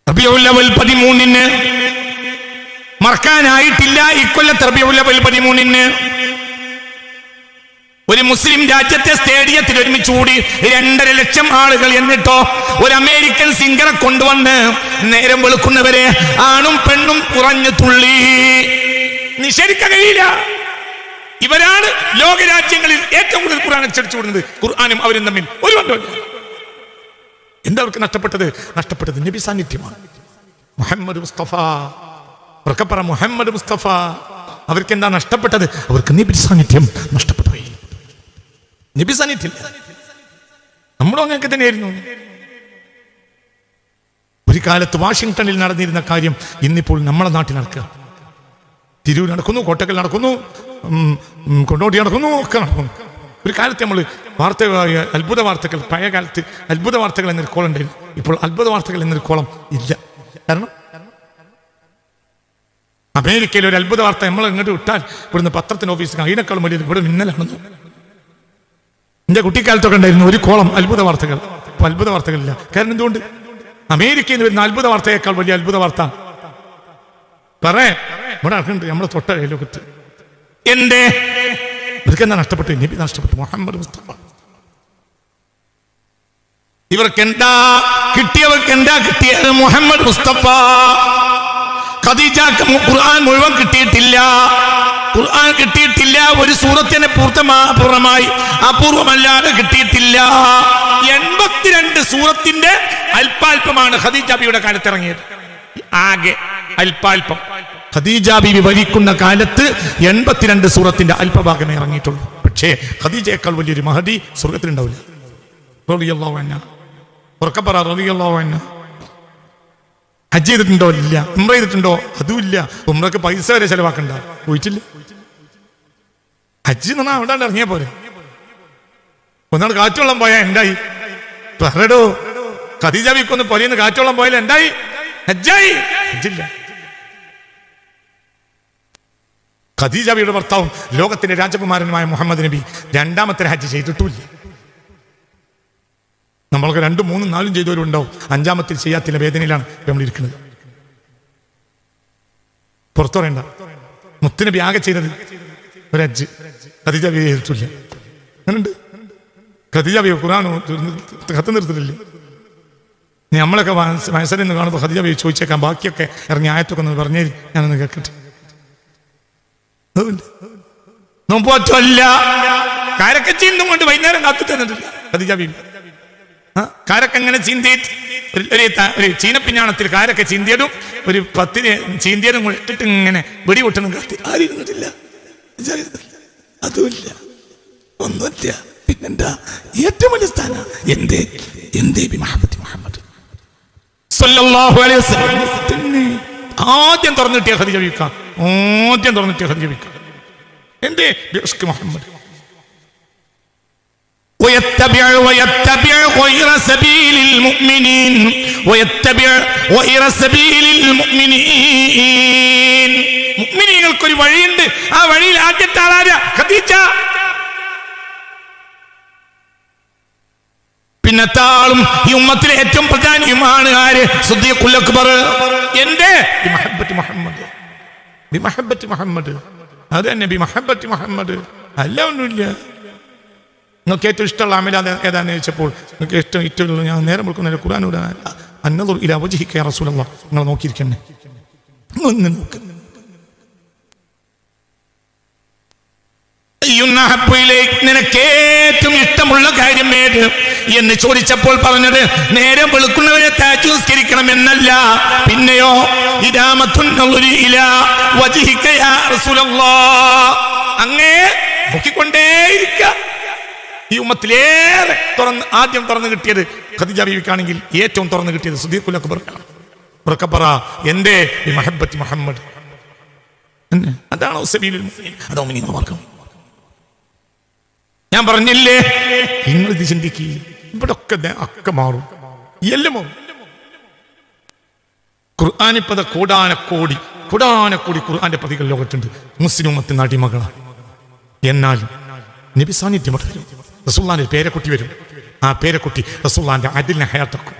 റബീഉൽ അവ്വൽ 13-ന് മറക്കാനായിട്ടില്ല. ഇക്കൊല്ലത്തെ റബീഉൽ അവ്വൽ 13-ന് ഒരു മുസ്ലിം രാജ്യത്തെ സ്റ്റേഡിയത്തിൽ ഒരുമിച്ച് കൂടി 2.5 ലക്ഷം ആളുകൾ. എന്നിട്ടോ ഒരു അമേരിക്കൻ സിംഗറെ കൊണ്ടുവന്ന് നേരം വെളുക്കുന്നവരെ ആണും പെണ്ണും ഉറഞ്ഞു തുള്ളി. നിഷേധിക്കാൻ കഴിയില്ല. ഇവരാണ് ലോകരാജ്യങ്ങളിൽ ഏറ്റവും കൂടുതൽ ഖുർആൻ അച്ചടിച്ചു വിടുന്നത്. ഖുർആനും അവരും തമ്മിൽ ഒരു ബന്ധമില്ല. എന്താ അവർക്ക് നഷ്ടപ്പെട്ടത്? നബി സാന്നിധ്യമാണ്. മുഹമ്മദ് മുസ്തഫ, പറ മുഹമ്മദ് മുസ്തഫ. അവർക്ക് എന്താ നഷ്ടപ്പെട്ടത്? അവർക്ക് നബി സാന്നിധ്യം നഷ്ടപ്പെട്ടു പോയി. നബി സാന്നിധ്യം നമ്മളും അങ്ങനെയൊക്കെ തന്നെയായിരുന്നു. ഒരു കാലത്ത് വാഷിംഗ്ടണിൽ നടന്നിരുന്ന കാര്യം ഇന്നിപ്പോൾ നമ്മളെ നാട്ടിൽ നടക്കുക. തിരൂർ നടക്കുന്നു, കോട്ടക്കൽ നടക്കുന്നു, കൊണ്ടോട്ടി നടക്കുന്നു, ഒക്കെ നടക്കുന്നു. ഒരു കാലത്ത് നമ്മൾ അത്ഭുത വാർത്തകൾ, പഴയ കാലത്ത് അത്ഭുത വാർത്തകൾ എന്നൊരു കോളം ഉണ്ടായിരുന്നു. ഇപ്പോൾ അത്ഭുത വാർത്തകൾ എന്നൊരു കോളം ഇല്ല. കാരണം അമേരിക്കയിൽ ഒരു അത്ഭുത വാർത്ത നമ്മൾ ഇങ്ങോട്ട് വിട്ടാൽ ഇവിടുന്ന് പത്രത്തിന് ഓഫീസിൽ അതിനേക്കാളും വലിയ ഇവിടെ മിന്നലാണെന്നു. എൻ്റെ കുട്ടിക്കാലത്തൊക്കെ ഉണ്ടായിരുന്നു ഒരു കോളം അത്ഭുത വാർത്തകൾ. ഇപ്പൊ അത്ഭുത വാർത്തകളില്ല. കാരണം എന്തുകൊണ്ട്? അമേരിക്കയിൽ നിന്ന് വരുന്ന അത്ഭുത വാർത്തയേക്കാൾ വലിയ അത്ഭുത വാർത്ത ഇവിടെ നടക്കുന്നുണ്ട് നമ്മുടെ തൊട്ട ലോകത്ത്. എന്തേ? ഇവർക്ക് എന്താ നഷ്ടപ്പെട്ടു? നബി നഷ്ടപ്പെട്ടു, മുഹമ്മദ് മുസ്തഫ. ഇവർക്ക് എന്താ കിട്ടിയവർക്ക് എന്താ കിട്ടിയത്? മുഹമ്മദ് മുസ്തഫ. ഖദീജക്ക് ഖുർആൻ മുഴുവൻ കിട്ടിയിട്ടില്ല. ഖുർആൻ കിട്ടിയിട്ടില്ല. ഒരു സൂറത്തിനെ പൂർണ്ണമായി അപൂർവമല്ലാതെ കിട്ടിയിട്ടില്ല. 82 സൂറത്തിന്റെ അല്പാൽപമാണ് ഖദീജ ബിയുടെ കാലത്ത് ഇറങ്ങിയത്. ആകെ അല്പാൽപം. ഖദീജ ബിബി ഭരിക്കുന്ന കാലത്ത് 82 സൂറത്തിന്റെ അല്പഭാഗമേ ഇറങ്ങിയിട്ടുള്ളൂ. പക്ഷേ ഖദീജയേക്കാൾ വലിയൊരു മഹദി സ്വർഗത്തിലുണ്ടാവില്ല. റളിയല്ലാഹു അൻഹ. ഉറക്കപ്പറ റളിയല്ലാഹു അൻഹ. ഹജ്ജ് ചെയ്തിട്ടുണ്ടോ? ഇല്ല. ഉംറ ചെയ്തിട്ടുണ്ടോ? അതും ഇല്ല. ഉംറക്ക് പൈസ വരെ ചെലവാക്കണ്ട. പോയിട്ടില്ല. ഹജ്ജ് എന്ന് പറഞ്ഞാൽ അവിടെ ഇറങ്ങിയ പോലെ. ഒന്നാണ് കാറ്റോളം പോയാൽ എന്തായി? പറടോ, ഖദീജ ബിക്കൊന്ന് പൊലിന്ന് കാറ്റോളം പോയാൽ എന്തായി? ഹജ്ജായി. ഹജ്ജില്ല. ഖദീജ ബിയുടെ ഭർത്താവും ലോകത്തിന്റെ രാജകുമാരനുമായ മുഹമ്മദ് നബി 2ാമത്തെ ഹജ്ജ് ചെയ്തിട്ടില്ല. നമ്മൾക്ക് 2, 3, 4 ചെയ്തവരുണ്ടാവും. 5ാമത്തിൽ ചെയ്യാത്തില്ല. വേദനയിലാണ് നമ്മളിരിക്കുന്നത്. പുറത്തു പറയണ്ട. മുത്തുനബി ആകെ ചെയ്തത് ഒരു ഹജ്ജ്. ഖദീജ ബി ചെയ്തിട്ടില്ല. അങ്ങനുണ്ട്. ഖദീജ ബി ഖുർആൻ കത്ത് നിർത്തിട്ടില്ലേ? നമ്മളൊക്കെ വയസ്സരിൽ നിന്ന് കാണുമ്പോൾ ഖദീജ ബി ചോദിച്ചേക്കാം, ബാക്കിയൊക്കെ ഇറങ്ങി ആയത്തൊക്കെ ഒന്ന് പറഞ്ഞേ, ഞാനൊന്ന് കേൾക്കട്ടെ. നോമ്പല്ല കാരൊക്കെ ചീന്തും കൊണ്ട് വൈകുന്നേരം കാത്തു തന്നിട്ടില്ല ഖദീജ ബി. കാരൊക്കെ എങ്ങനെ ചീന്തിയിട്ട് ഒരു ചീനപ്പിഞ്ഞാണത്തിൽ കാരൊക്കെ ചീന്തിയതും ഒരു 10 ചീന്തിയതും ഇട്ടിട്ട് ഇങ്ങനെ വെടി പൊട്ടണം കാത്തി ആരിരുന്നിട്ടില്ല. അതുമില്ല, ഒന്നുമില്ല. പിന്നെന്താ ഏറ്റവും വലിയ സ്ഥാനം? എന്തേ മുഹമ്മദ് സല്ലല്ലാഹു അലൈഹി വസല്ലം ആദ്യം തുറന്നു കിട്ടിയ ഖദീജ ബിക്ക. എന്തേ? മുഹമ്മദ്. ويتبع غير سبيل المؤمنين മുഅ്മിനീങ്ങൾക്ക് ഒരു വഴിയുണ്ട്. ആ വഴിയിൽ ആദ്യത്തെ ആളാരാ? ഖദീജ. പിന്നത്തെ ആളും ഈ ഉമ്മത്തിലെ ഏറ്റവും പ്രധാനിയുമാണ് ആര്? സിദ്ദീഖുൽ അക്ബർ. എന്റെ മുഹമ്മദ്, ബിമഹബ്ബത്തി മുഹമ്മദ്, അത് തന്നെ ബിമഹബ്ബത്തി മുഹമ്മദ്. അല്ല ഒന്നുമില്ല. നിങ്ങൾക്ക് ഏറ്റവും ഇഷ്ടമുള്ള അമല ഏതാന്ന് ചോദിച്ചപ്പോൾ നിങ്ങൾക്ക് ഇഷ്ടമുള്ള ഞാൻ നേരം കൊടുക്കുന്ന ഖുർആൻ അന്നദുർ ഇലാ വജ്ഹിക യാ റസൂലല്ലാഹ്. നിങ്ങൾ നോക്കിയിരിക്കണേ, ഒന്ന് നോക്ക്. നിനക്ക് ഏറ്റവും ഇഷ്ടമുള്ള കാര്യം ഏത് എന്ന് ചോദിച്ചപ്പോൾ പറഞ്ഞത് നേരം വെളുക്കുന്നവരെ താജ്ജുസ്കരിക്കണം എന്നല്ല, പിന്നെയോ അങ്ങേ നോക്കിക്കൊണ്ടേയിരിക്കുക. ഈ ഉമ്മത്തിലേറെ ആദ്യം തുറന്നു കിട്ടിയത് ഖദീജ ബീവിക്കാണെങ്കിൽ ഏറ്റവും തുറന്നു കിട്ടിയത് സിദ്ദീഖുൽ അക്ബറിനാണ്. എന്റെ മഹബ്ബത്ത് മുഹമ്മദ്, അതാണോ സബീലുൽ മുഅ്മിനീൻ, അതോ മാർഗം. ഞാൻ പറഞ്ഞില്ലേ, നിങ്ങൾ ഇത് ചിന്തിക്കുക, ഇവിടെ ഒക്കെ മാറും, എല്ലാം മാറും. ഖുർആനിപ്പത കോടാനക്കോടി ഖുർആന്റെ പ്രതികൾ ലോകത്തുണ്ട്. മുസ്ലിം ഉമ്മത്തിന് അടിമകളാണ്. എന്നാൽ നബി സാന്നിധ്യം വരും, റസൂലുള്ളാഹിന്റെ പേരക്കുട്ടി വരും. ആ പേരക്കുട്ടി റസൂലുള്ളാഹിന്റെ അദിലിനെ ഹയാത്താക്കും.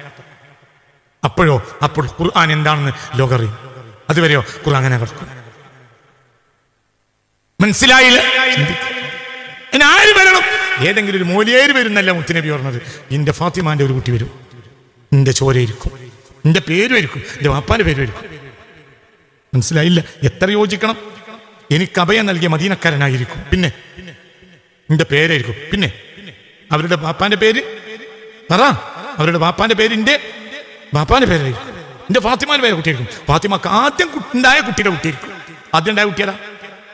അപ്പോൾ ഖുർആൻ എന്താണെന്ന് ലോകം അറിയും. അതുവരെയോ ഖുർആൻ അങ്ങനെ കിടക്കും. മനസ്സിലായില്ല? ആര് വരണം? ഏതെങ്കിലും ഒരു മോലിയേര് വരുന്നല്ല മുത്തുനബി പറഞ്ഞത്. എന്റെ ഫാത്തിമാന്റെ ഒരു കുട്ടി വരും, എന്റെ ചോരയിരിക്കും, എന്റെ പേരുമായിരിക്കും, എന്റെ വാപ്പാന്റെ പേരുമായിരിക്കും. മനസ്സിലായില്ല? എത്ര യോജിക്കണം? എനിക്ക് അഭയം നൽകിയ മദീനക്കാരനായിരിക്കും, പിന്നെ എന്റെ പേരായിരിക്കും, പിന്നെ അവരുടെ വാപ്പാന്റെ പേര് പറ, അവരുടെ വാപ്പാന്റെ പേര് എന്റെ വാപ്പാന്റെ പേരായിരിക്കും, എന്റെ ഫാത്തിമാന്റെ പേര് കുട്ടിയായിരിക്കും. ഫാത്തിമക്ക് ആദ്യം ഉണ്ടായ കുട്ടിയുടെ കുട്ടിയായിരിക്കും. ആദ്യം ഉണ്ടായ കുട്ടിയല്ല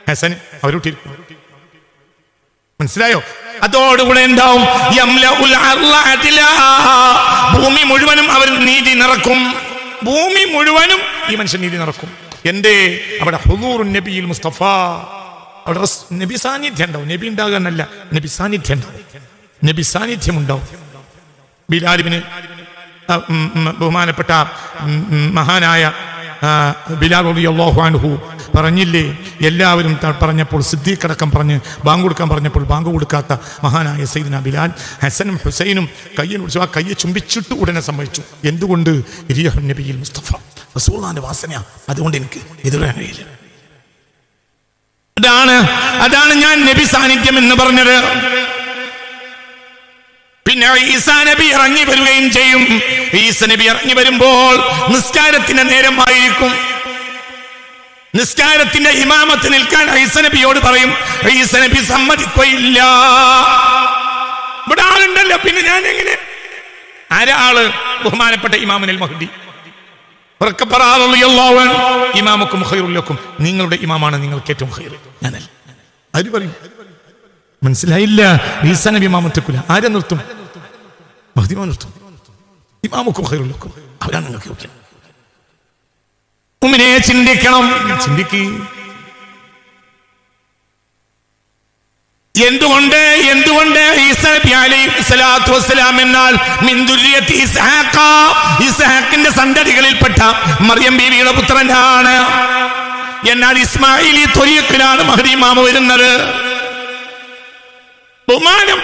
ഹസന്, അവർ കുട്ടിയായിരിക്കും. മനസ്സിലായോ? അതോടുകൂടെ എന്താവും? ഭൂമി മുഴുവനും അവർ നീതി നിറക്കും. ഭൂമി മുഴുവനും ഈ മനുഷ്യൻ നീതി നിറക്കും. എന്റെ അവിടെ ഹുദൂറുൻ നബിയിൽ മുസ്തഫ, അവിടെ നബി സാന്നിധ്യം ഉണ്ടാവും. നബി ഉണ്ടാകാനല്ല, നബി സാന്നിധ്യം ഉണ്ടാവും. നബി സാന്നിധ്യം ഉണ്ടാവും. ബിലാലിബിന് ബഹുമാനപ്പെട്ട മഹാനായ ബിലാൽ റളിയല്ലാഹു അൻഹു പറഞ്ഞില്ലേ, എല്ലാവരും പറഞ്ഞപ്പോൾ സിദ്ദീഖ് അടക്കം പറഞ്ഞ് ബാങ്ക് കൊടുക്കാൻ പറഞ്ഞപ്പോൾ ബാങ്ക് കൊടുക്കാത്ത മഹാനായ സയ്യിദ്ന ബിലാൽ ഹസനും ഹുസൈനും കയ്യിൽ പിടിച്ചു. ആ കയ്യെ ചുംബിച്ചിട്ട് ഉടനെ സംഭവിച്ചു. എന്തുകൊണ്ട്? റിയഹുൻ നബിയിൽ മുസ്തഫ, റസൂലുള്ളാഹിന്റെ വാസന. അതുകൊണ്ട് എനിക്ക് എതിരാൻ കഴിയില്ല. അതാണ് ഞാൻ നബി സാന്നിധ്യം എന്ന് പറഞ്ഞത്. പിന്നെ ഈസാ നബി ഇറങ്ങി വരികയും ചെയ്യും. ഈസാ നബി ഇറങ്ങി വരുമ്പോൾ നിസ്കാരത്തിന്റെ നേരമായിരിക്കും. നിസ്കാരത്തിന്റെ ഇമാമത്ത് നിൽക്കാൻ ഈസാ നബിയോട് പറയും. ഈസാ നബി സമ്മതിക്കുകയില്ല. ഇവിടെ ആളുണ്ടല്ലോ, പിന്നെ ഞാൻ എങ്ങനെ? ആരാള്? ബഹുമാനപ്പെട്ട ഇമാമുൽ മഹ്ദി. ഇമാമുക്കും ഖൈറുൽ ലക്കും, നിങ്ങളുടെ ഇമാമാണ് നിങ്ങൾക്ക് ഏറ്റവും ഖൈർ, ഞാനല്ല. ആര് പറയും? മനസ്സിലായില്ല? ഈസാ നബി ഇമാമത്തെക്കുല ആരെ നിർത്തും? മഹ്ദിമാ നിർത്തും. ഇമാമുക്കും ഖൈറുൽ ലക്കും, അവരാണ് നിങ്ങൾക്ക് യോഗ്യൻ. മുഅ്മിനേ ചിന്തിക്കണം, ചിന്തിക്ക്. എന്തുകൊണ്ട് ഈസാ നബി അലൈഹി സ്വലാത്തു വസ്സലാം എന്നാൽ മിൻ ദുർരിയത്തി ഇസ്ഹാഖ, ഇസ്ഹാഖിന്റെ സന്തതികളിൽപ്പെട്ട മറിയം ബീവിയുടെ പുത്രനാണ്. എന്നാൽ ഇസ്മായിലി ത്വരീഖിലാണ് മഹ്ദി ഇമാം വരുന്നത്. ബഹുമാനം,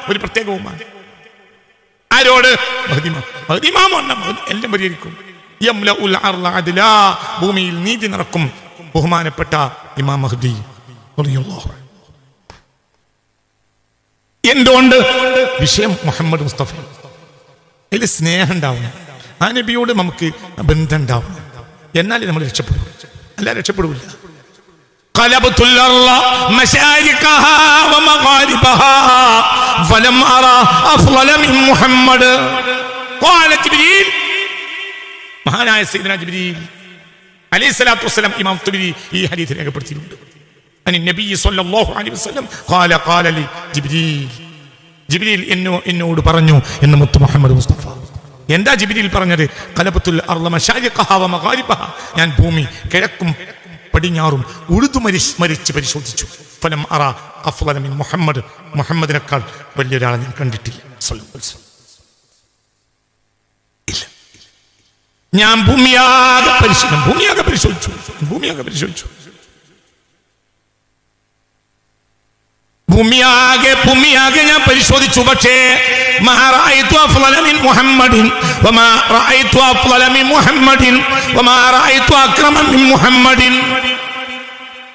ഒരു പ്രത്യേക ബഹുമാനം. ആരോട്? മഹ്ദി ഇമാം എല്ലാം പരിഹരിക്കും. യംലഉൽ അർള അദ്ലാ, ഭൂമിയിൽ നീതി നിറക്കും ബഹുമാനപ്പെട്ട ഇമാം മഹ്ദി റളിയല്ലാഹു അൻഹു. എന്തുകൊണ്ട്? വിഷയം മുഹമ്മദ് മുസ്തഫ. അതിൽ സ്നേഹം ഉണ്ടാവണം, ആ നബിയോട് നമുക്ക് ബന്ധം ഉണ്ടാവണം. എന്നാലേ നമ്മൾ രക്ഷപ്പെടും, അല്ല രക്ഷപ്പെടില്ല. മഹാനായ സയ്യിദുനാ ജിബ്രീൽ അലൈഹിസ്സലാത്തു വസ്സലാം ഇമാം തുബരി ഈ ഹദീസ് രേഖപ്പെടുത്തിയിട്ടുണ്ട്. നബി സല്ലല്ലാഹു അലൈഹി വസല്ലം ഖാല ലി ജിബ്രീൽ എന്നോട് പറഞ്ഞു എന്ന് മുത്ത് മുഹമ്മദ് മുസ്തഫ. എന്താ ജിബ്രീൽ പറഞ്ഞത്? ഖലബത്തുൽ അർള മശാരിഖഹ വ മഗാരിബഹ, ഞാൻ ഭൂമി കിഴക്കും പടിഞ്ഞാറും ഉഴുതുമരിച്ച് പരിശോധിച്ചു. ഫലം അറ അഫ്ളല മിൻ മുഹമ്മദ്, മുഹമ്മദിനേക്കാൾ വലിയൊരാളെ ഞാൻ കണ്ടിട്ടില്ല. ഇല്ല, ഞാൻ ഭൂമിയാകെ പരിശോധിച്ചു. ഭൂമിയാകെ ഞാൻ പരിശോധിച്ചു. പക്ഷേ മാ റഅയ്തു അഫ്ളല മിൻ മുഹമ്മദിൻ വമാ റഅയ്തു അഫ്ളല മിൻ മുഹമ്മദിൻ വമാ റഅയ്തു അക്രമ മിൻ മുഹമ്മദിൻ.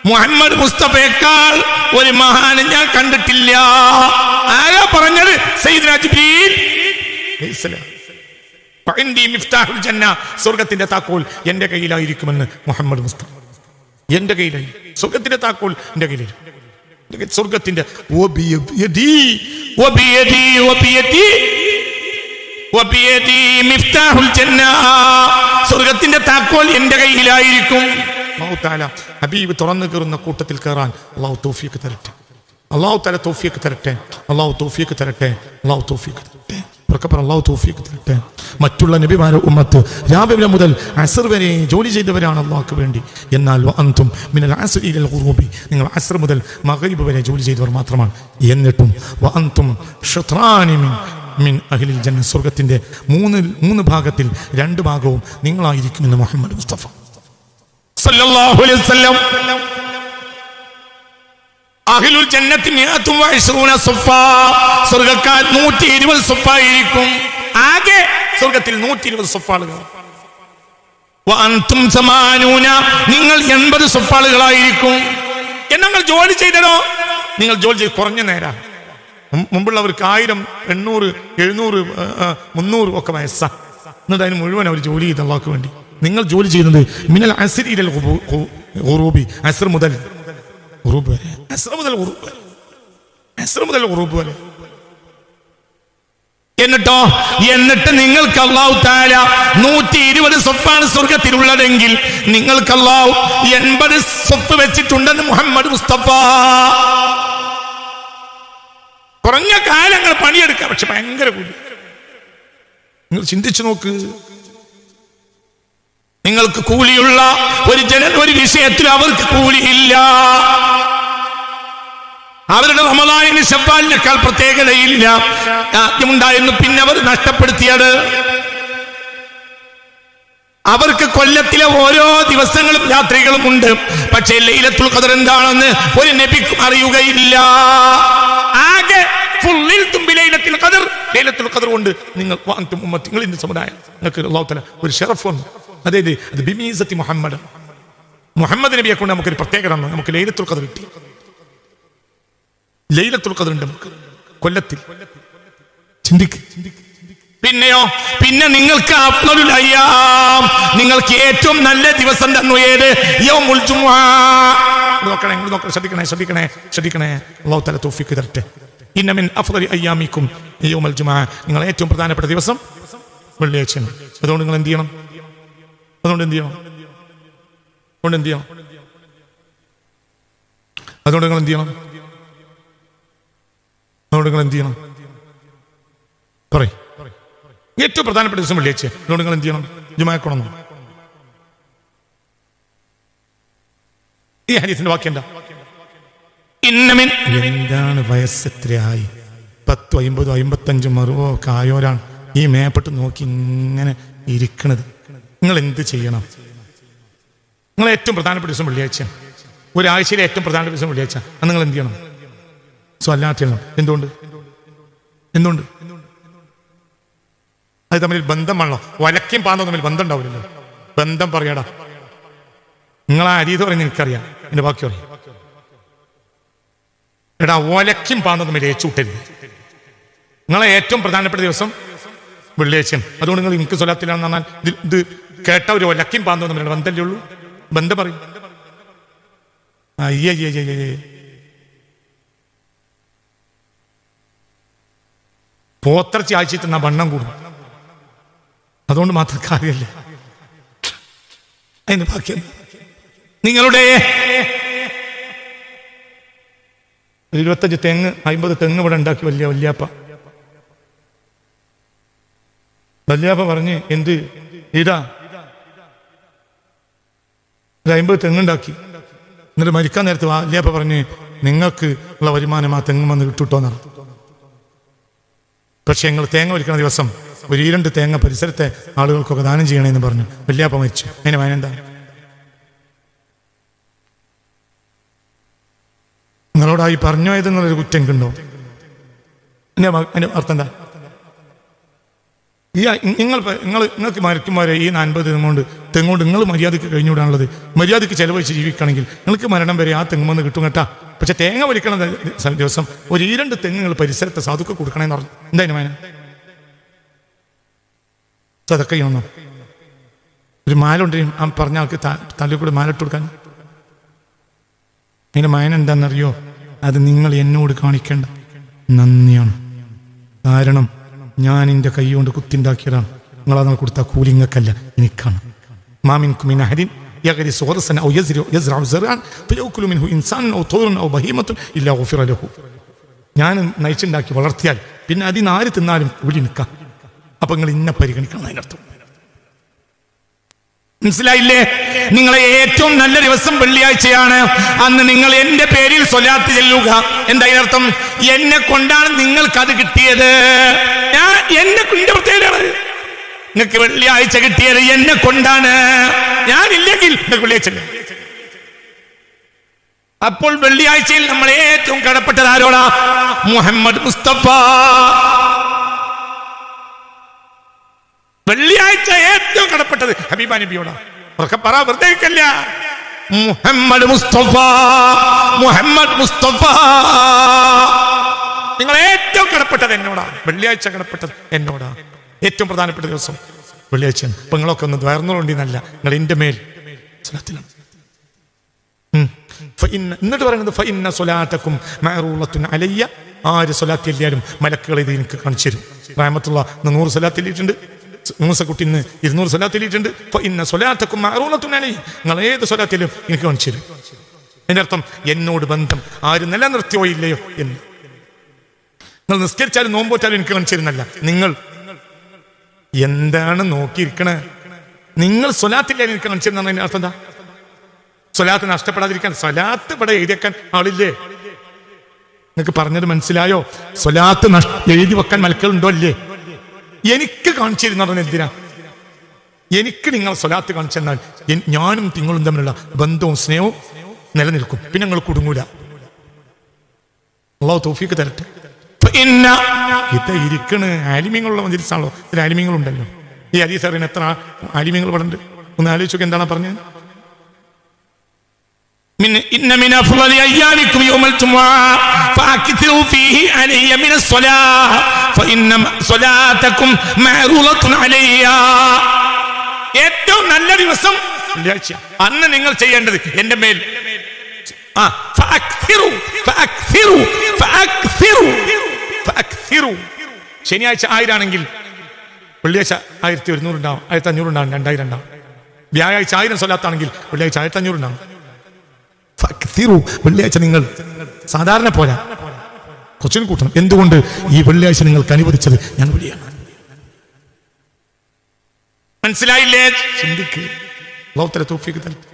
മുഹമ്മദ് മുസ്തഫയേക്കാൾ ഒരു മഹാനെ ഞാൻ കണ്ടിട്ടില്ല. ആരാ പറഞ്ഞത്? സയ്യിദുനാ ജിബ്രീൽ അലൈഹിസ്സലാം. ഫഇൻദി മിഫ്താഹുൽ ജന്ന, സ്വർഗ്ഗത്തിന്റെ താക്കോൽ എന്റെ കയ്യിലായിരിക്കുമെന്ന് മുഹമ്മദ് മുസ്തഫ. എന്റെ കയ്യിലായി സ്വർഗ്ഗത്തിന്റെ താക്കോൽ എന്റെ കയ്യിലായിരിക്കും. സ്വർഗ്ഗത്തിന്റെ സ്വർഗ്ഗത്തിന്റെ താക്കോൽ എന്റെ കയ്യിലായിരിക്കും. അല്ലാഹു തആല ഹബീബ് തുറന്നു കയറുന്ന കൂട്ടത്തിൽ കയറാൻ അല്ലാഹു തൗഫീഖ് തരട്ടെ. അല്ലാഹു തആല തൗഫീഖ് തരട്ടെ. അല്ലാഹു തൗഫീഖ് തരട്ടെ. അല്ലാഹു തൗഫീഖ് തരട്ടെ. അല്ലാഹു തൗഫീഖ് തരട്ടെ. മറ്റുള്ള നബിമാരുടെ ഉമ്മത്ത് രാവിലെ മുതൽ അസ്ർ വരെ ജോലി ചെയ്തവരാണ് അല്ലാഹുവിന് വേണ്ടി. എന്നാൽ വഅൻതും മിനൽ അസ്രി ഇലൽ ഗുറൂബി, നിങ്ങൾ അസ്ർ മുതൽ മഗ്രിബ് വരെ ജോലി ചെയ്തവർ മാത്രമാണ്. എന്നിട്ടും വഅൻതും ഷത്റാനി മിൻ അഹ്ലിൽ ജന്ന, സ്വർഗ്ഗത്തിന്റെ മൂന്ന് ഭാഗത്തിൽ 2 ഭാഗവും നിങ്ങളായിരിക്കുമെന്ന് മുഹമ്മദ് മുസ്തഫ സല്ലല്ലാഹു അലൈഹി വസല്ലം. അഹ്ലുൽ ജന്നത്തി 120 സഫാ, സ്വർഗ്ഗക്കാർ 120 സഫായിരിക്കും. ആകെ സ്വർഗ്ഗത്തിൽ 120 സഫാളുകൾ. വഅൻതും സമാനൂന, നിങ്ങൾ 80 സഫാളുകളായിരിക്കും. നിങ്ങൾ ജോലി ചെയ്തോ? നിങ്ങൾ ജോലി ചെയ്ത് കുറഞ്ഞ നേരം. മുമ്പുള്ളവർക്ക് 1000, 800, 700, 300 ഒക്കെ വയസ്സാ. എന്നിട്ട് അതിന് മുഴുവൻ അവർ ജോലി ചെയ്ത് അല്ലാഹുവിന് വേണ്ടി. നിങ്ങൾ ജോലി ചെയ്യുന്നത് മിനൽ അസ്രി ഇലൽ ഗുറൂബി, അസ്ർ മുതൽ ഗുറൂബ് വരെ. അസ്ർ മുതൽ ഗുറൂബ് വരെ. എന്നിട്ട് നിങ്ങൾക്ക് അല്ലാഹു തആല 120 സഫാണ് സ്വർഗ്ഗത്തിലുള്ളതെങ്കിൽ നിങ്ങൾക്ക് അല്ലാഹു 80 സഫ് വെച്ചിട്ടുണ്ടെന്ന് മുഹമ്മദ് മുസ്തഫ. കുറഞ്ഞ കാലങ്ങൾ പണിയെടുക്കാം, പക്ഷെ ഭയങ്കര കൂലി. നിങ്ങൾ ചിന്തിച്ചു നോക്ക്. നിങ്ങൾക്ക് കൂലിയുള്ള ഒരു വിഷയത്തിൽ അവർക്ക് കൂലിയില്ല. അവരുടെ റമളാനിന് ശവ്വാലിനേക്കാൾ പ്രത്യേകതയില്ല ഉണ്ടായിരുന്നു. പിന്നെ അവർ നഷ്ടപ്പെടുത്തിയത് അവർക്ക് കൊല്ലത്തിലെ ഓരോ ദിവസങ്ങളും രാത്രികളും ഉണ്ട്. പക്ഷേ ലൈലത്തുൽ ഖദർ എന്താണെന്ന് ഒരു നബിക്കും അറിയുകയില്ല. ആകെ ലൈലത്തുൽ ഖദർ കൊണ്ട് നിങ്ങൾ നിങ്ങളുടെ സമുദായം നിങ്ങൾക്ക് അല്ലാഹു തആല ഒരു ഷറഫുണ്ട്. അതായത് അത് ബിമീസത്തി മുഹമ്മദ് നബിയെ കൊണ്ട് നമുക്കൊരു പ്രത്യേകത. നമുക്ക് ലൈലത്തുൽ ഖദർ കിട്ടി. ലൈലത്തുൽ ഖദർ ഉണ്ട് നമുക്ക് കൊല്ലത്തിൽ. ചിന്തിക്ക്. പിന്നെ നിങ്ങൾക്ക് അഫ്ളലുൽ അയ്യാം, നിങ്ങൾക്ക് ഏറ്റവും നല്ല ദിവസം തന്നു ഏത്? യൗമുൽ ജുമുഅ. നോക്കണേ, ശ്രദ്ധിക്കണേ. അല്ലാഹു തആല തൗഫീഖ് തരട്ടെ. ഇന്ന മിൻ അഫ്ളലി അയ്യാമിക്കും യൗമുൽ ജുമുഅ, നിങ്ങൾ ഏറ്റവും പ്രധാനപ്പെട്ട ദിവസം വെള്ളിയാഴ്ചയാണ്. അതുകൊണ്ട് നിങ്ങൾ എന്ത് ചെയ്യണം? അതുകൊണ്ട് നിങ്ങൾ എന്ത് ചെയ്യണം? പറയ്. ഏറ്റവും പ്രധാനപ്പെട്ട ദിവസം വെള്ളിയാഴ്ച. അതുകൊണ്ട് നിങ്ങൾ എന്ത് ചെയ്യണം? ജുമുഅക്കൊണം. ഈ ഹദീസിന്റെ വാക്യം എന്താ? എന്താണ് വയസ്സെത്രയായി? 10, 50, 55, 60 ഒക്കെ ആയോരാണ് ഈ മേപ്പെട്ട് നോക്കി ഇങ്ങനെ ഇരിക്കണത്. നിങ്ങൾ എന്ത് ചെയ്യണം? നിങ്ങൾ ഏറ്റവും പ്രധാനപ്പെട്ട ദിവസം വെള്ളിയാഴ്ച, ഒരാഴ്ചയിലെ ഏറ്റവും പ്രധാനപ്പെട്ട ദിവസം വെള്ളിയാഴ്ച. അത് നിങ്ങൾ എന്ത് ചെയ്യണം? സ്വലാത്ത് ചെയ്യണം. എന്തുകൊണ്ട്? അത് തമ്മിൽ ബന്ധമാണല്ലോ. ഒലക്കും പാന്തോ തമ്മിൽ ബന്ധം ഉണ്ടാവില്ലല്ലോ. ബന്ധം പറയടാ. നിങ്ങൾ ആ അരീത് പറയുന്നത് എനിക്കറിയാം. എന്റെ ബാക്കി പറയും. എടാ, ഒലക്കും പാന്തോ തമ്മിൽ ഏച്ചുവിട്ടരുത്. നിങ്ങളെ ഏറ്റവും പ്രധാനപ്പെട്ട ദിവസം വെള്ളിയാഴ്ചയാണ്. അതുകൊണ്ട് നിങ്ങൾ എനിക്ക് സ്വലാത്തിലാണെന്ന് പറഞ്ഞാൽ ഇത് കേട്ട ഒരു ഒലക്കും പാന്തോ തമ്മിലുള്ള ബന്ധമല്ലേ ഉള്ളൂ. ബന്ധം പറയും. അയ്യേ പോത്തിറച്ചി ആഴ്ച തിന്നാ വണ്ണം കൂടും. അതുകൊണ്ട് മാത്രം കാര്യമല്ല. അതിന് ബാക്കി നിങ്ങളുടെ 25 തെങ്ങ് 50 തെങ്ങ് ഇവിടെ ഉണ്ടാക്കി വല്യാപ്പ പറഞ്ഞ് എന്ത് ഇതാ 50 തെങ്ങുണ്ടാക്കി. എന്നിട്ട് മരിക്കാൻ നേരത്ത് വല്യാപ്പ പറഞ്ഞ് നിങ്ങൾക്ക് ഉള്ള വരുമാനം ആ തെങ്ങ് വന്ന് കിട്ടുട്ടോന്നാണ്. പക്ഷെ ഞങ്ങൾ തേങ്ങ വലിക്കുന്ന ദിവസം ഒരു 2 തേങ്ങ പരിസരത്തെ ആളുകൾക്കൊക്കെ ദാനം ചെയ്യണമെന്ന് പറഞ്ഞു. വല്യാപ്പ മരിച്ചു. അതിന് വായനെന്താ? നിങ്ങളോടായി പറഞ്ഞോ ഏതെന്നുള്ളൊരു കുറ്റം ഉണ്ടോ? അതിന്റെ അർത്ഥം എന്താ? നിങ്ങൾക്ക് മരിക്കുമാരെ ഈ 40 തെങ്ങുകൊണ്ട് നിങ്ങൾ മര്യാദയ്ക്ക് കഴിഞ്ഞുവിടാനുള്ളത്. മര്യാദയ്ക്ക് ചെലവഴിച്ച് ജീവിക്കുകയാണെങ്കിൽ നിങ്ങൾക്ക് മരണം വരെ ആ തെങ്ങുമെന്ന് കിട്ടും കേട്ടാ. പക്ഷെ തേങ്ങ വലിക്കണ ദിവസം ഒരു 2 തെങ്ങുകൾ പരിസരത്തെ സാധുക്കൾ കൊടുക്കണമെന്ന് പറഞ്ഞു. എന്തായാലും വേന അതൊക്കെ ചെയ്യണം. ഒരു മാലുണ്ട് ആ പറഞ്ഞ ആൾക്ക് തലയിൽ കൂടെ മാലിട്ട് കൊടുക്കാൻ. അതിൻ്റെ മയൻ എന്താണെന്നറിയോ? അത് നിങ്ങൾ എന്നോട് കാണിക്കേണ്ട നന്ദിയാണ്. കാരണം ഞാൻ എൻ്റെ കൈ കൊണ്ട് കുത്തിണ്ടാക്കിയതാണ്. നിങ്ങളത് കൊടുത്ത കൂലിങ്ങക്കല്ല, എനിക്കാണ്. മാമിൻകും മിൻ അഹദിൻ യഗ്രിസു ഗർസൻ ഔ യസ്റഉ സർഅൻ ഫയഅകുലു മിൻഹു ഇൻസാനുൻ ഔ തൗറുൻ ഔ ബഹീമത്തുൻ ഇല്ലാ ഗുഫിറ ലഹു. ഞാൻ നയിച്ചുണ്ടാക്കി വളർത്തിയാൽ പിന്നെ അതിന് ആര് തിന്നാലും കൂലി നിൽക്കാം. അപ്പൊ നിങ്ങൾ ഇന്നെ പരിഗണിക്കണം. അതിനർത്ഥം മനസ്സിലായില്ലേ? നിങ്ങളെ ഏറ്റവും നല്ല ദിവസം വെള്ളിയാഴ്ചയാണ്. അന്ന് നിങ്ങൾ എന്റെ പേരിൽ സ്വലാത്ത് ചെല്ലുക. എന്താ അതിനർത്ഥം? എന്നെ കൊണ്ടാണ് നിങ്ങൾക്കത് കിട്ടിയത്. എന്റെ പ്രത്യേകതയാണ്. നിങ്ങൾക്ക് വെള്ളിയാഴ്ച കിട്ടിയത് എന്നെ കൊണ്ടാണ്. ഞാനില്ലെങ്കിൽ നിങ്ങൾക്ക് വെള്ളിയാഴ്ച. അപ്പോൾ വെള്ളിയാഴ്ചയിൽ നമ്മൾ ഏറ്റവും കടപ്പെട്ടത് ആരോടാ? മുഹമ്മദ് മുസ്തഫ. വെള്ളിയാഴ്ച ഏറ്റവും കടപ്പെട്ടത് ഹബീബ നബിയോടാ. പറ, വെറുതെ ഇരിക്കല്ല. മുഹമ്മദ് മുസ്തഫ, മുഹമ്മദ് മുസ്തഫ. നിങ്ങൾ ഏറ്റവും കടപ്പെട്ടത് എന്നോടാ. വെള്ളിയാഴ്ച കടപ്പെട്ടത് എന്നോടാ. ഏറ്റവും പ്രധാനപ്പെട്ട ദിവസം വെള്ളിയാഴ്ചയാണ്. അപ്പൊ നിങ്ങളൊക്കെ ഒന്ന് ദ്വാർന്നുകൊണ്ടിന്നല്ല, നിങ്ങൾ എന്റെ മേൽ സ്വലാത്തിലാണ്. എന്നിട്ട് പറയുന്നത് ഫഇന്ന സ്വലാത്തക്കും മഅറൂളത്തുൻ അലയ്യ. ആര് സ്വലാത്ത് ചെല്ലിയാലും മലക്കുകൾ ഇത് എനിക്ക് കാണിച്ചു തരും. റഹ്മത്തുള്ള 100 സ്വലാത്ത് ചെല്ലിയിട്ടുണ്ട്. മൂസക്കുട്ടിന്ന് 200 സ്വലാത്ത് ചെല്ലിയിട്ടുണ്ട്. ഫഇന്ന സ്വലാത്തക്കും മഅറൂളത്തുൻ അലയ്യ. നിങ്ങൾ ഏത് സ്വലാത്തിലും എനിക്ക് കാണിച്ചു തരും. അതിന്റെ അർത്ഥം എന്നോട് ബന്ധം ആര് നിലനിർത്തിയോ ഇല്ലയോ എന്ന്. നിങ്ങൾ നിസ്കരിച്ചാലും നോമ്പോറ്റാലും എനിക്ക് കാണിച്ചു തരുന്നല്ല. നിങ്ങൾ എന്താണ് നോക്കിയിരിക്കണേ? നിങ്ങൾ സ്വലാത്തില്ല എനിക്ക് കാണിച്ചു തരുന്ന അർത്ഥം എന്താ? സ്വലാത്ത് നഷ്ടപ്പെടാതിരിക്കാൻ. സ്വലാത്ത് ഇവിടെ എഴുതിയേക്കാൻ ആളില്ലേ? നിങ്ങൾക്ക് പറഞ്ഞത് മനസ്സിലായോ? സ്വലാത്ത് എഴുതി വെക്കാൻ മലക്കളുണ്ടോ അല്ലേ? എനിക്ക് കാണിച്ചു തരുന്ന എന്തിനാ? എനിക്ക് നിങ്ങൾ സ്വലാത്ത് കാണിച്ചു തന്നാൽ ഞാനും നിങ്ങളും തമ്മിലുള്ള ബന്ധവും സ്നേഹവും നിലനിൽക്കും. പിന്നെ നിങ്ങൾ കുടുങ്ങൂല. അല്ലാഹു തൗഫീഖ് തരട്ടെ. ഇത് ഇരിക്കണ് ആലിമ്യങ്ങളുള്ള മജ്‌ലിസാണല്ലോ. ഇതിൽ ആലിമ്യങ്ങളുണ്ടല്ലോ. ഈ ഹദീസ് അറിയുന്ന എത്ര ആലിമ്യങ്ങൾ ഇവിടെ ഉണ്ട്? ഒന്ന് ആലോചിച്ചൊക്കെ. എന്താണ് പറഞ്ഞത്? إن من أفضل أيامكم يوم الجمعة فأكثروا فيه علي من الصلاة فإن صلاتكم معروضة علي. ഏറ്റവും നല്ല ദിവസം വെള്ളിയാഴ്ച. അന്ന് നിങ്ങൾ ചെയ്യേണ്ടത് എന്റെ മേൽ ശനിയാഴ്ച 1000 ആണെങ്കിൽ വെള്ളിയാഴ്ച 1100 ഉണ്ടാവും, 1500 ഉണ്ടാവും, 2000 ഉണ്ടാവും. വ്യാഴാഴ്ച 1000 സ്വലാത്താണെങ്കിൽ വെള്ളിയാഴ്ച 1500 ഉണ്ടാവും. വെള്ളിയാഴ്ച നിങ്ങൾ സാധാരണ പോരാ, കൊച്ചിന് കൂട്ടണം. എന്തുകൊണ്ട്? ഈ വെള്ളിയാഴ്ച നിങ്ങൾക്ക് അനുവദിച്ചത് ഞാൻ വഴിയാണ്. മനസ്സിലായില്ലേ? ചിന്തിക്ക്. അല്ലാഹു തആല തൗഫീഖ് തരട്ടെ.